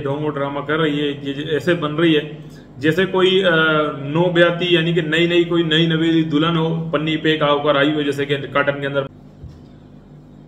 ढोंग ड्रामा कर रही है, ये ऐसे बन रही है जैसे कोई नो ब्याती यानी कि नई कोई नई नवेली दुल्हन हो, पन्नी पे का होकर आई हो जैसे कि कार्टन के अंदर।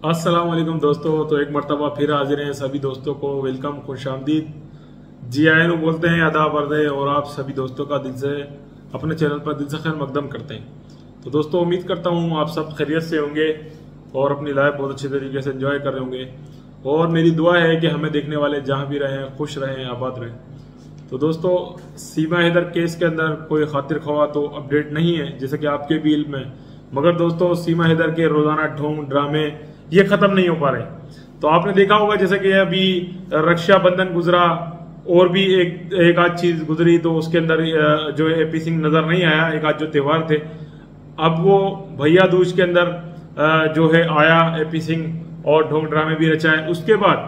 अस्सलाम वालेकुम दोस्तों, तो एक मरतबा फिर हाजिर हैं सभी दोस्तों को वेलकम, खुशामदीद, जी आए बोलते हैं, आदाब अर्ज़ है और आप सभी दोस्तों का दिल से अपने चैनल पर दिल से खैर मकदम करते हैं। तो दोस्तों उम्मीद करता हूँ आप सब खैरियत से होंगे और अपनी लाइफ बहुत अच्छे तरीके से एंजॉय कर रहे होंगे और मेरी दुआ है कि हमें देखने वाले जहाँ भी रहें खुश रहें, आबाद रहें। तो दोस्तों सीमा हैदर केस के अंदर कोई खातिर ख्वाह तो अपडेट नहीं है जैसे कि आपके भी इल्म में, मगर दोस्तों सीमा हैदर के रोजाना ढोंग ड्रामे ये खत्म नहीं हो पा रहे। तो आपने देखा होगा जैसे कि अभी रक्षाबंधन गुजरा और भी एक आध चीज गुजरी, तो उसके अंदर जो है एपी सिंह नजर नहीं आया, एक आध जो त्योहार थे। अब वो भैया दूज के अंदर जो है आया एपी सिंह और ढोंग ड्रामे भी रचा है। उसके बाद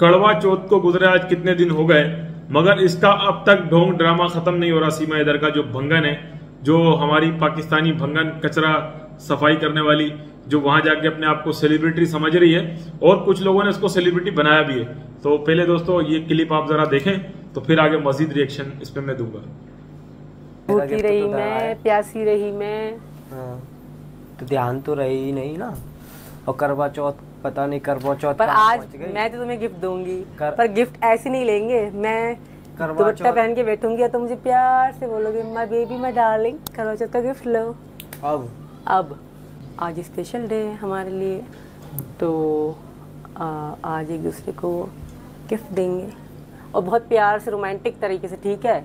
कड़वा चौथ को गुजरे आज कितने दिन हो गए, मगर इसका अब तक ढोंग ड्रामा खत्म नहीं हो रहा। सीमा हैदर का जो भंगन है, जो हमारी पाकिस्तानी भंगन कचरा सफाई करने वाली, जो वहां जाके अपने आप को सेलिब्रिटी समझ रही है और कुछ लोगों ने इसको सेलिब्रिटी बनाया भी है। तो पहले दोस्तों ये क्लिप आप जरा देखें तो फिर आगे मजीद रिएक्शन इस पे मैं दूंगा। भूखी रही मैं, प्यासी रही मैं, तो ध्यान तो रही ही नहीं ना। और करवा चौथ पता नहीं करवा चौथ पर आज मैं तो तुम्हें गिफ्ट दूंगी पर गिफ्ट ऐसे नहीं लेंगे। मैं दुपट्टा पहन के बैठूंगी तो मुझे प्यार से बोलोगे माय बेबी माय डार्लिंग, करवा चौथ का गिफ्ट लो। अब आज स्पेशल डे है हमारे लिए, तो आज एक दूसरे को गिफ्ट देंगे और बहुत प्यार से रोमांटिक तरीके से, ठीक है?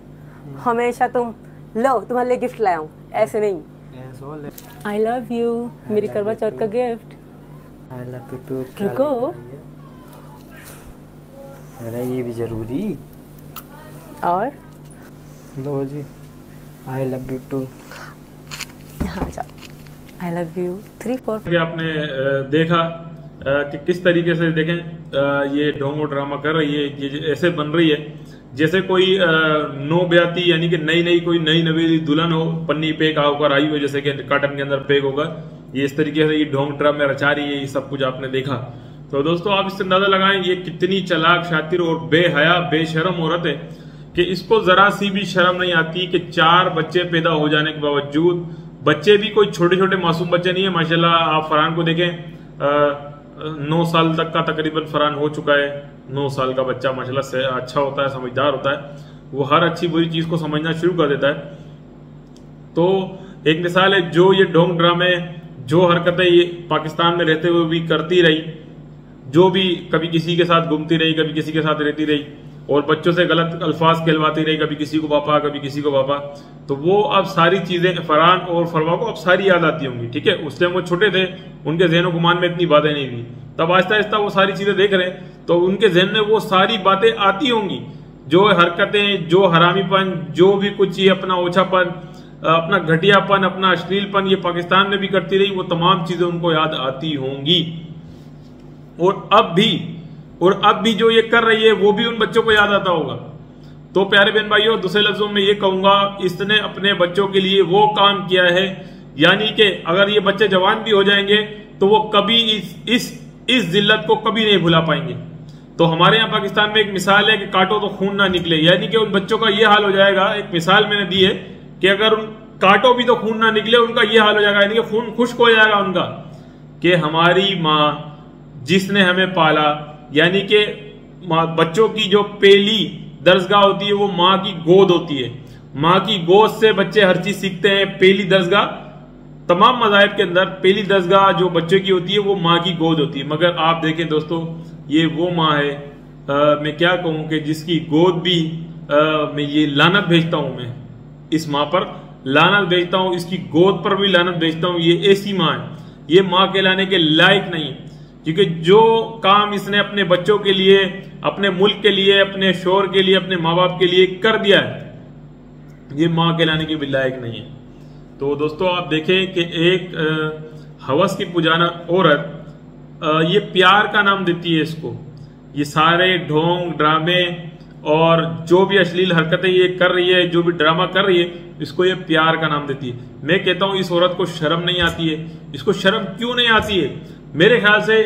हमेशा तुम लो तुम्हारे लिए गिफ्ट लाया हूँ, ऐसे नहीं। आई लव यू मेरी करवा चौथ का gift. I love you too. रुको, अरे ये भी जरूरी। और लो जी, आई लव यू टू। यहाँ जाओ, आई लव यू 3 4। आपने देखा कि किस तरीके से देखें ये ढोंग ड्रामा कर रही है, ये ऐसे बन रही है जैसे कोई नो ब्याती यानी कि नई कोई नई नवेली दुल्हन हो, पन्नी पे का होकर आई हो जैसे कि कार्टन के अंदर पैक होगा। ये इस तरीके से ये ढोंग ड्रामे रचा रही है, ये सब कुछ आपने देखा। तो दोस्तों आप इससे अंदाजा लगाएं ये कितनी चालाक, शातिर और बेहया बेशरम औरत है कि इसको जरा सी भी शर्म नहीं आती कि 4 बच्चे पैदा हो जाने के बावजूद, बच्चे भी कोई छोटे छोटे मासूम बच्चे नहीं है माशाल्लाह। आप फरहान को देखें 9 साल तक का तकरीबन फरहान हो चुका है। 9 साल का बच्चा माशाल्लाह से अच्छा होता है, समझदार होता है, वो हर अच्छी बुरी चीज को समझना शुरू कर देता है। तो एक मिसाल है जो ये ढोंग ड्रामे, जो हरकतें ये पाकिस्तान में रहते हुए भी करती रही, जो भी कभी किसी के साथ घूमती रही, कभी किसी के साथ रहती रही और बच्चों से गलत अल्फाज कहलवाती रही, कभी किसी को पापा कभी किसी को पापा, तो वो अब सारी चीजें फरहान और फरवा को अब सारी याद आती होंगी, ठीक है? उस टाइम वो छोटे थे, उनके ज़हन गुमान में इतनी बातें नहीं थी, तब आहिस्ता आहिस्ता वो सारी चीजें देख रहे हैं तो उनके ज़हन में वो सारी बातें आती होंगी, जो हरकतें, जो हरामीपन, जो भी कुछ ये अपना ओछापन, अपना घटियापन, अपना अश्लीलपन ये पाकिस्तान में भी करती रही, वो तमाम चीजें उनको याद आती होंगी। और अब भी जो ये कर रही है वो भी उन बच्चों को याद आता होगा। तो प्यारे बहन भाइयों, दूसरे लफ्जों में ये कहूंगा, इसने अपने बच्चों के लिए वो काम किया है, यानी कि अगर ये बच्चे जवान भी हो जाएंगे तो वो कभी इस जिल्लत को कभी नहीं भुला पाएंगे। तो हमारे यहाँ पाकिस्तान में एक मिसाल है कि काटो तो खून ना निकले, यानी कि उन बच्चों का ये हाल हो जाएगा। एक मिसाल मैंने दी है कि अगर उन काटो भी तो खून ना निकले, उनका ये हाल हो जाएगा, यानी कि खून खुश्क हो जाएगा उनका, कि हमारी माँ जिसने हमें पाला, यानी कि बच्चों की जो पहली दरसगाह होती है वो माँ की गोद होती है। माँ की गोद से बच्चे हर चीज सीखते हैं। पहली दरसगाह तमाम मज़ाहिब के अंदर पहली दरसगाह जो बच्चे की होती है वो माँ की गोद होती है। मगर आप देखें दोस्तों, ये वो माँ है, मैं क्या कहूँ कि जिसकी गोद भी मैं ये लानत भेजता हूँ, मैं इस माँ पर लानत भेजता हूँ, इसकी गोद पर भी लानत भेजता हूँ। ये ऐसी माँ है, ये माँ कहलाने के लायक नहीं, क्योंकि जो काम इसने अपने बच्चों के लिए, अपने मुल्क के लिए, अपने शोहर के लिए, अपने माँ बाप के लिए कर दिया है, ये माँ कहलाने के भी लायक नहीं है। तो दोस्तों आप देखें कि एक हवस की पुजाना औरत ये प्यार का नाम देती है इसको। ये सारे ढोंग ड्रामे और जो भी अश्लील हरकतें ये कर रही है, जो भी ड्रामा कर रही है, इसको ये प्यार का नाम देती है। मैं कहता हूं इस औरत को शर्म नहीं आती है। इसको शर्म क्यों नहीं आती है? मेरे ख्याल से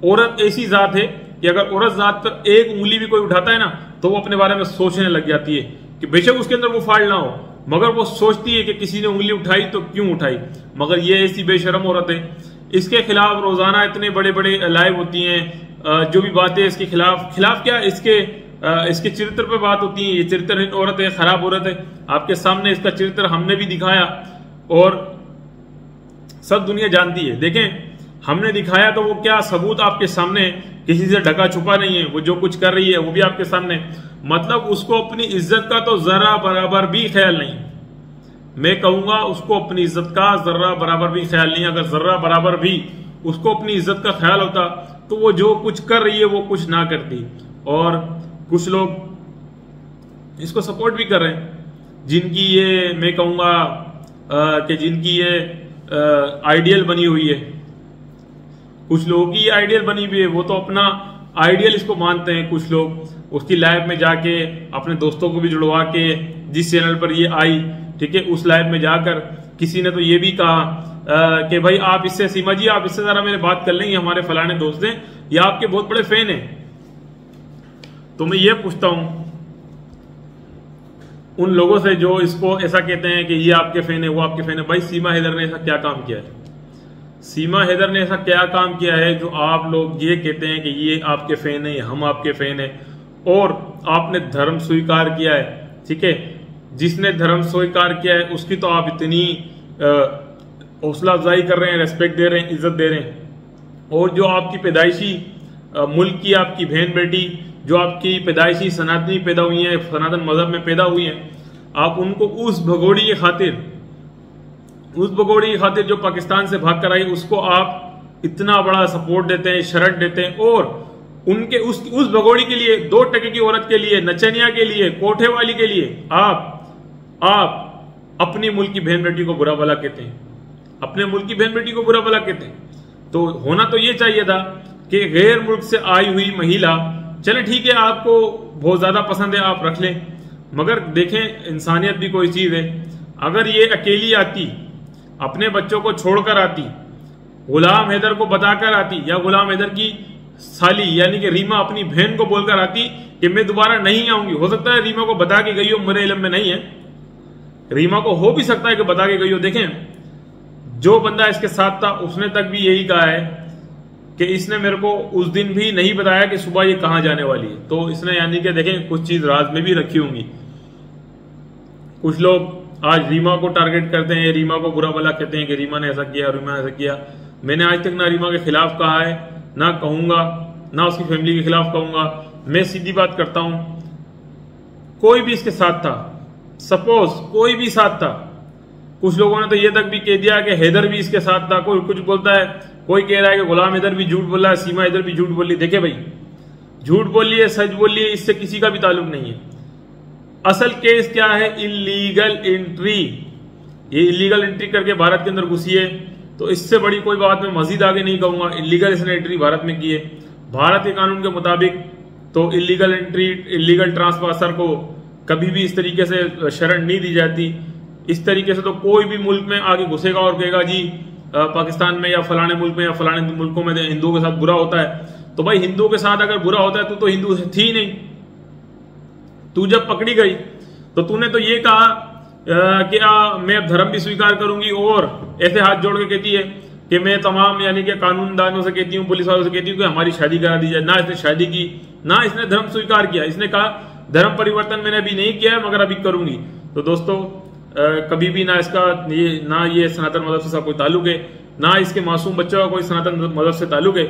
औरत ऐसी जात है कि अगर औरत जात पर एक उंगली भी कोई उठाता है ना तो वो अपने बारे में सोचने लग जाती है कि बेशक उसके अंदर वो फाड़ ना हो, मगर वो सोचती है कि किसी ने उंगली उठाई तो क्यों उठाई। मगर ये ऐसी बेशरम औरत है, इसके खिलाफ रोजाना इतने बड़े बड़े लाइव होती हैं, जो भी बातें इसके खिलाफ क्या इसके चरित्र पे बात होती है। ये चरित्रहीन औरत है, खराब औरत है। आपके सामने इसका चरित्र हमने भी दिखाया और सब दुनिया जानती है। देखें, हमने दिखाया तो वो क्या सबूत आपके सामने, किसी से ढका छुपा नहीं है। वो जो कुछ कर रही है वो भी आपके सामने, मतलब उसको अपनी इज्जत का तो जरा बराबर भी ख्याल नहीं। मैं कहूंगा उसको अपनी इज्जत का जरा बराबर भी ख्याल नहीं। अगर जरा बराबर भी उसको अपनी इज्जत का ख्याल होता तो वो जो कुछ कर रही है वो कुछ ना करती। और कुछ लोग इसको सपोर्ट भी कर रहे हैं, जिनकी ये मैं कहूंगा कि जिनकी ये आइडियल बनी हुई है। कुछ लोगों की ये आइडियल बनी हुई है, वो तो अपना आइडियल इसको मानते हैं। कुछ लोग उसकी लाइफ में जाके अपने दोस्तों को भी जुड़वा के, जिस चैनल पर ये आई, ठीक है, उस लाइव में जाकर किसी ने तो ये भी कहा कि भाई आप इससे, सीमा जी आप इससे जरा मेरे बात कर लेंगे, हमारे फलाने दोस्त हैं, ये आपके बहुत बड़े फैन हैं। तो मैं ये पूछता हूं उन लोगों से जो इसको ऐसा कहते हैं कि ये आपके फैन है, वो आपके फैन है। भाई सीमा हैदर ने ऐसा क्या काम किया है? सीमा हैदर ने ऐसा क्या काम किया है जो आप लोग ये कहते हैं कि ये आपके फैन है, हम आपके फैन है? और आपने धर्म स्वीकार किया है, ठीक है, जिसने धर्म स्वीकार किया है उसकी तो आप इतनी हौसला अफजाई कर रहे हैं, रेस्पेक्ट दे रहे हैं, इज्जत दे रहे हैं। और जो आपकी पैदाइशी मुल्क की आपकी बहन बेटी, जो आपकी पैदाइशी सनातनी पैदा हुई है, सनातन मजहब में पैदा हुई है, आप उनको उस भगोड़ी की खातिर जो पाकिस्तान से भाग कर आई, उसको आप इतना बड़ा सपोर्ट देते हैं, शरत देते हैं। और उनके उस भगोड़ी के लिए, 2 टके की औरत के लिए, नचनिया के लिए, कोठे वाली के लिए आप अपनी मुल्क की बहन बेटी को बुरा भला कहते हैं, अपने मुल्क की बहन बेटी को बुरा भला कहते हैं। तो होना तो ये चाहिए था कि गैर मुल्क से आई हुई महिला, चले ठीक है आपको बहुत ज्यादा पसंद है, आप रख लें, मगर देखें इंसानियत भी कोई चीज है। अगर ये अकेली आती, अपने बच्चों को छोड़कर आती, गुलाम हैदर को बताकर आती, या गुलाम हैदर की साली यानी कि रीमा अपनी बहन को बोलकर आती कि मैं दोबारा नहीं आऊंगी, हो सकता है रीमा को बता के गई हो, मेरे इल्म में नहीं है, रीमा को हो भी सकता है कि बता के गई हो। देखें, जो बंदा इसके साथ था उसने तक भी यही कहा है कि इसने मेरे को उस दिन भी नहीं बताया कि सुबह ये कहां जाने वाली है। तो इसने यानी कि देखें कुछ चीज राज में भी रखी होंगी। कुछ लोग आज रीमा को टारगेट करते हैं, रीमा को बुरा भला कहते हैं कि रीमा ने ऐसा किया, रीमा ने ऐसा किया। मैंने आज तक ना रीमा के खिलाफ कहा है, ना कहूंगा, ना उसकी फैमिली के खिलाफ कहूंगा। मैं सीधी बात करता हूं, कोई भी इसके साथ था, सपोज कोई भी साथ था, कुछ लोगों ने तो ये तक भी कह दिया कि हैदर भी इसके साथ था, कोई कुछ बोलता है, कोई कह रहा है कि गुलाम हैदर भी झूठ बोल रहा है, सीमा हैदर भी झूठ बोल रही। देखे भाई, झूठ बोलिए सच बोलिए, इससे किसी का भी ताल्लुक नहीं है। असल केस क्या है? Illegal entry. ये इलीगल एंट्री करके भारत के अंदर घुसी है, तो इससे बड़ी कोई बात मैं मजीद आगे नहीं कहूंगा। इलीगल इसने एंट्री भारत में की है, भारत के कानून के मुताबिक तो इलीगल एंट्री, इलीगल ट्रांसपासर को कभी भी इस तरीके से शरण नहीं दी जाती। इस तरीके से तो कोई भी मुल्क में आगे घुसेगा और कहेगा जी पाकिस्तान में या फलाने मुल्क में या फलाने मुल्कों में हिंदुओं के साथ बुरा होता है, तो भाई हिंदुओं के साथ अगर बुरा होता है तो हिंदू थी नहीं। तू जब पकड़ी गई तो तूने तो ये कहा कि मैं अब धर्म भी स्वीकार करूंगी, और ऐसे हाथ जोड़ के कहती है कि मैं तमाम यानी कि कानूनदानों से कहती हूँ, पुलिस वालों से कहती हूँ कि हमारी शादी करा दी जाए। ना इसने शादी की, ना इसने धर्म स्वीकार किया। इसने कहा धर्म परिवर्तन मैंने अभी नहीं किया है मगर अभी करूंगी। तो दोस्तों कभी भी ना इसका ये सनातन मजहब से कोई ताल्लुक है, ना इसके मासूम बच्चों का कोई सनातन मजहब से ताल्लुक है।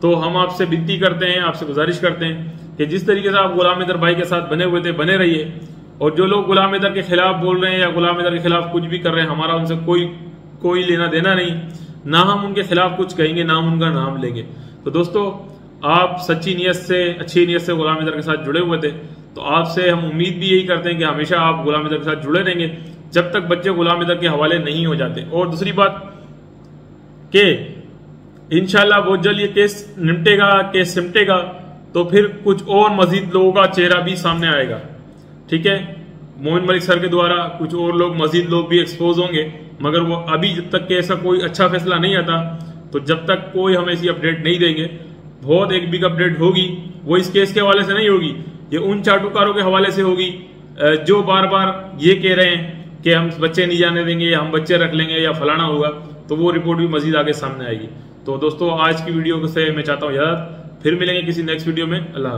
तो हम आपसे विनती करते हैं, आपसे गुजारिश करते हैं कि जिस तरीके से आप गुलाम हैदर भाई के साथ बने हुए थे बने रहिए। और जो लोग गुलाम हैदर के खिलाफ बोल रहे हैं या गुलाम हैदर के खिलाफ कुछ भी कर रहे हैं, हमारा उनसे कोई लेना देना नहीं, ना हम उनके खिलाफ कुछ कहेंगे, ना हम उनका नाम लेंगे। तो दोस्तों आप सच्ची नीयत से, अच्छी नीयत से गुलाम हैदर के साथ जुड़े हुए थे, तो आपसे हम उम्मीद भी यही करते हैं कि हमेशा आप गुलाम हैदर के साथ जुड़े रहेंगे जब तक बच्चे गुलाम हैदर के हवाले नहीं हो जाते। और दूसरी बात कि इंशाल्लाह बहुत जल्द ये केस सिमटेगा तो फिर कुछ और मजीद लोगों का चेहरा भी सामने आएगा, ठीक है। मोमिन मलिक सर के द्वारा कुछ और लोग, मजीद लोग भी एक्सपोज होंगे, मगर वो अभी जब तक कि ऐसा कोई अच्छा फैसला नहीं आता, तो जब तक कोई हमें ऐसी अपडेट नहीं देंगे बहुत एक बिग अपडेट होगी, वो इस केस के हवाले से नहीं होगी, ये उन चाटुकारों के हवाले से होगी जो बार बार ये कह रहे हैं कि हम बच्चे नहीं जाने देंगे या हम बच्चे रख लेंगे या फलाना होगा। तो वो रिपोर्ट भी मजीद आगे सामने आएगी। तो दोस्तों आज की वीडियो से मैं चाहता हूँ यार, फिर मिलेंगे किसी नेक्स्ट वीडियो में। अल्लाह।